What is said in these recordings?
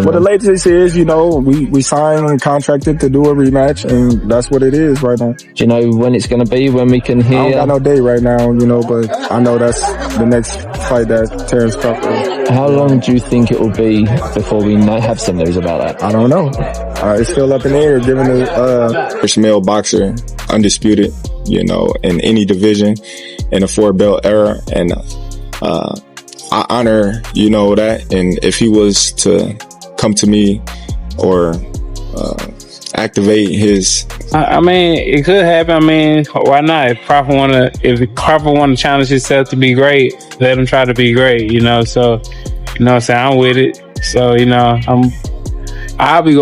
Well, the latest is, we signed and contracted to do a rematch, and that's what it is right now. Do you know when it's going to be, when we can hear? I don't got no date right now, but I know that's the next fight that Terence Crawford. How long do you think it will be before we have some news about that? I don't know. It's still up in the air, given the first male boxer, undisputed, in any division in a 4-belt era, and I honor, that, and if he was to come to me or activate his... it could happen. Why not? If Crawford want to challenge himself to be great, let him try to be great, so, I'm with it. So, I'll be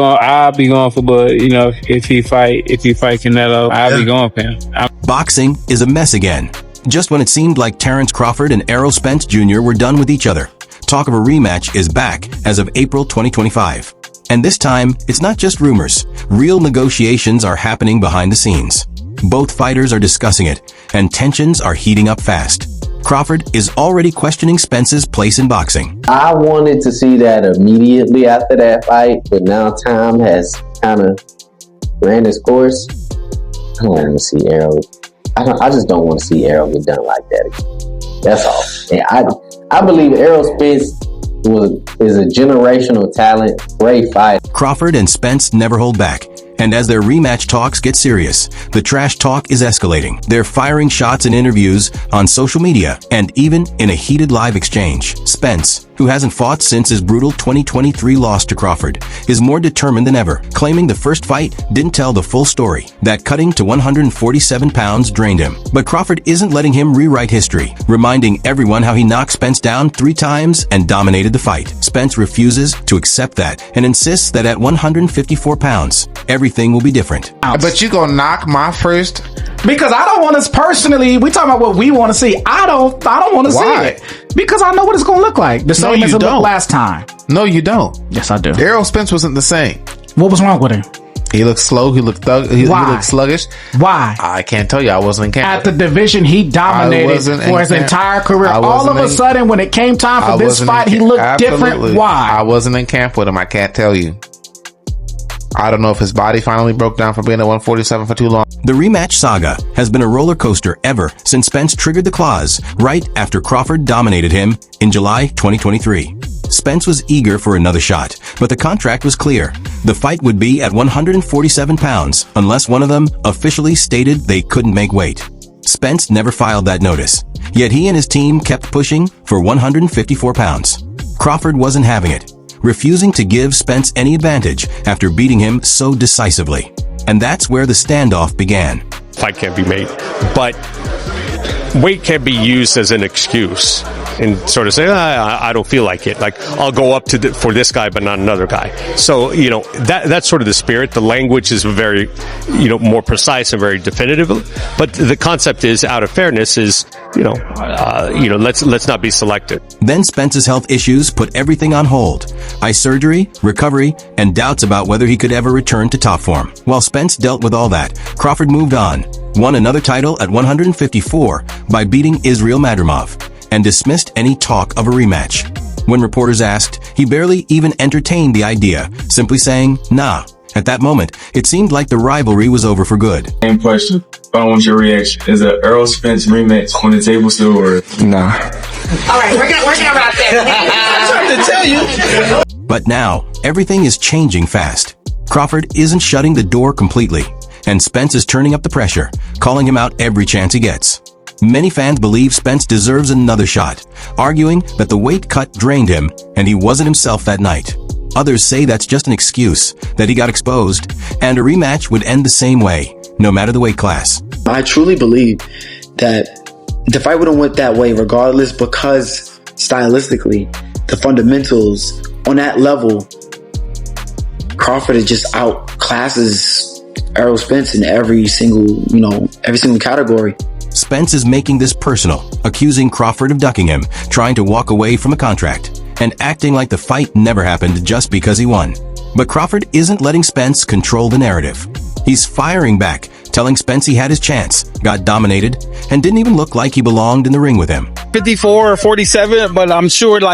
going for Bud, if he fight Canelo, I'll be going for him. Boxing is a mess again. Just when it seemed like Terence Crawford and Errol Spence Jr. were done with each other, talk of a rematch is back as of April 2025. And this time, it's not just rumors. Real negotiations are happening behind the scenes. Both fighters are discussing it, and tensions are heating up fast. Crawford is already questioning Spence's place in boxing. I wanted to see that immediately after that fight, but now time has kind of ran its course. I don't want to see Errol. I just don't want to see Errol get done like that again. That's all. And I believe Errol Spence is a generational talent, great fighter. Crawford and Spence never hold back. And as their rematch talks get serious, the trash talk is escalating. They're firing shots in interviews, on social media, and even in a heated live exchange. Spence, who hasn't fought since his brutal 2023 loss to Crawford, is more determined than ever, claiming the first fight didn't tell the full story, that cutting to 147 pounds drained him. But Crawford isn't letting him rewrite history, reminding everyone how he knocked Spence down 3 times and dominated the fight. Spence refuses to accept that and insists that at 154 pounds, everything will be different. But you gonna knock my first? Because I don't want to personally, we talking about what we want to see. I don't want to see it. Because I know what it's going to look like. The same as it looked last time. No, you don't. Yes, I do. Errol Spence wasn't the same. What was wrong with him? He looked slow. He looked he looked sluggish. Why? I can't tell you. I wasn't in camp. At the division, he dominated for his entire career. All of a sudden, when it came time for this fight, he looked different. Why? I wasn't in camp with him. I can't tell you. I don't know if his body finally broke down from being at 147 for too long. The rematch saga has been a roller coaster ever since Spence triggered the claws right after Crawford dominated him in July 2023. Spence was eager for another shot, but the contract was clear. The fight would be at 147 pounds unless one of them officially stated they couldn't make weight. Spence never filed that notice, yet he and his team kept pushing for 154 pounds. Crawford wasn't having it, refusing to give Spence any advantage after beating him so decisively. And that's where the standoff began. Fight can't be made, but weight can be used as an excuse and sort of say, I don't feel like it. Like, I'll go up for this guy, but not another guy. So, that's sort of the spirit. The language is very, more precise and very definitive. But the concept is, out of fairness, is, let's not be selective. Then Spence's health issues put everything on hold. Eye surgery, recovery, and doubts about whether he could ever return to top form. While Spence dealt with all that, Crawford moved on, won another title at 154 by beating Israel Madrimov, and dismissed any talk of a rematch. When reporters asked, he barely even entertained the idea, simply saying, nah. At that moment, it seemed like the rivalry was over for good. Same question. I want your reaction. Is an Errol Spence rematch on the table still, or nah? All right, we're gonna wrap that. I'm trying to tell you. But now, everything is changing fast. Crawford isn't shutting the door completely, and Spence is turning up the pressure, calling him out every chance he gets. Many fans believe Spence deserves another shot, arguing that the weight cut drained him and he wasn't himself that night. Others say that's just an excuse, that he got exposed, and a rematch would end the same way, no matter the weight class. I truly believe that the fight would have went that way regardless, because stylistically, the fundamentals on that level, Crawford is just outclasses Errol Spence in every single category. Spence is making this personal, accusing Crawford of ducking him, trying to walk away from a contract, and acting like the fight never happened just because he won. But Crawford isn't letting Spence control the narrative. He's firing back, telling Spence he had his chance, got dominated, and didn't even look like he belonged in the ring with him. 54 or 47, but I'm sure he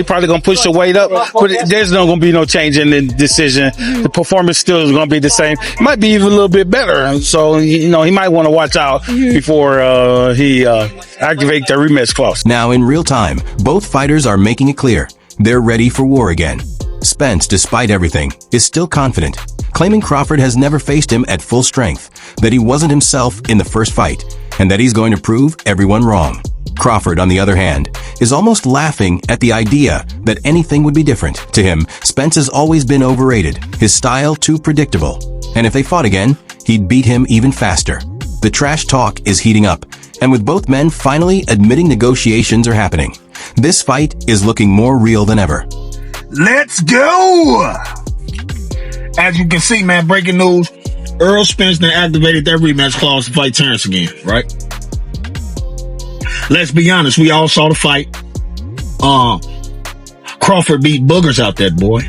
probably gonna push the weight up, but there's not gonna be no change in the decision. The performance still is gonna be the same. It might be even a little bit better. So, he might want to watch out before he activate the rematch clause. Now, in real time, both fighters are making it clear they're ready for war again. Spence, despite everything, is still confident, claiming Crawford has never faced him at full strength, that he wasn't himself in the first fight, and that he's going to prove everyone wrong. Crawford, on the other hand, is almost laughing at the idea that anything would be different. To him, Spence has always been overrated, his style too predictable, and if they fought again, he'd beat him even faster. The trash talk is heating up, and with both men finally admitting negotiations are happening, this fight is looking more real than ever. Let's go! As you can see, man, breaking news. Errol Spence then activated that rematch clause to fight Terence again, right? Let's be honest, we all saw the fight. Crawford beat boogers out that boy.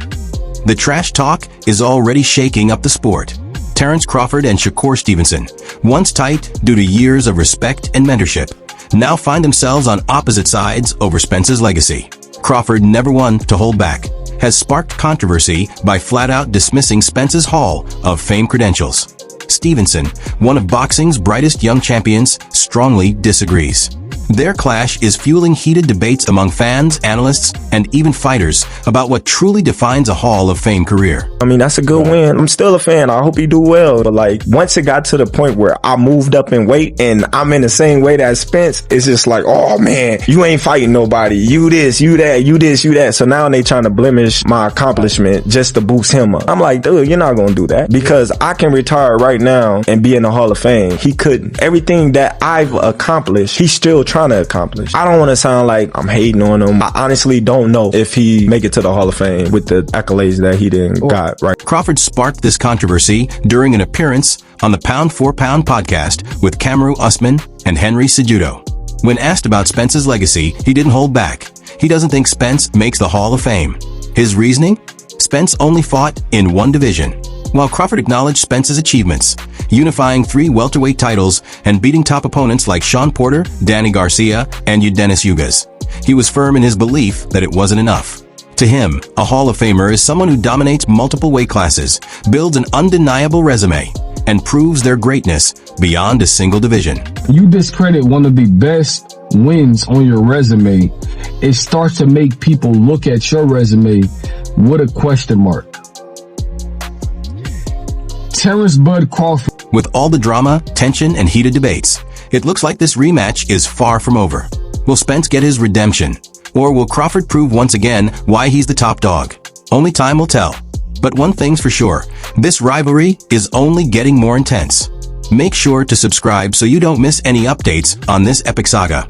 The trash talk is already shaking up the sport. Terence Crawford and Shakur Stevenson, once tight due to years of respect and mentorship, now find themselves on opposite sides over Spence's legacy. Crawford, never one to hold back, has sparked controversy by flat-out dismissing Spence's Hall of Fame credentials. Stevenson, one of boxing's brightest young champions, strongly disagrees. Their clash is fueling heated debates among fans, analysts, and even fighters about what truly defines a Hall of Fame career. I mean, that's a good win. I'm still a fan. I hope he do well. But once it got to the point where I moved up in weight and I'm in the same weight as Spence, it's just like, oh man, you ain't fighting nobody. You this, you that, you this, you that. So now they trying to blemish my accomplishment just to boost him up. I'm like, dude, you're not gonna do that, because I can retire right now and be in the Hall of Fame. He couldn't. Everything that I've accomplished, he's still trying to accomplish. I don't want to sound like I'm hating on him. I honestly don't know if he make it to the Hall of Fame with the accolades that he didn't got, right? Crawford sparked this controversy during an appearance on the Pound for Pound podcast with Kamaru Usman and Henry Cejudo. When asked about Spence's legacy, he didn't hold back. He doesn't think Spence makes the Hall of Fame. His reasoning? Spence only fought in one division. While Crawford acknowledged Spence's achievements, unifying 3 welterweight titles and beating top opponents like Sean Porter, Danny Garcia, and Dennis Ugas, he was firm in his belief that it wasn't enough. To him, a Hall of Famer is someone who dominates multiple weight classes, builds an undeniable resume, and proves their greatness beyond a single division. You discredit one of the best wins on your resume, it starts to make people look at your resume with a question mark. Terence Bud Crawford. With all the drama, tension, and heated debates, it looks like this rematch is far from over. Will Spence get his redemption? Or will Crawford prove once again why he's the top dog? Only time will tell. But one thing's for sure, this rivalry is only getting more intense. Make sure to subscribe so you don't miss any updates on this epic saga.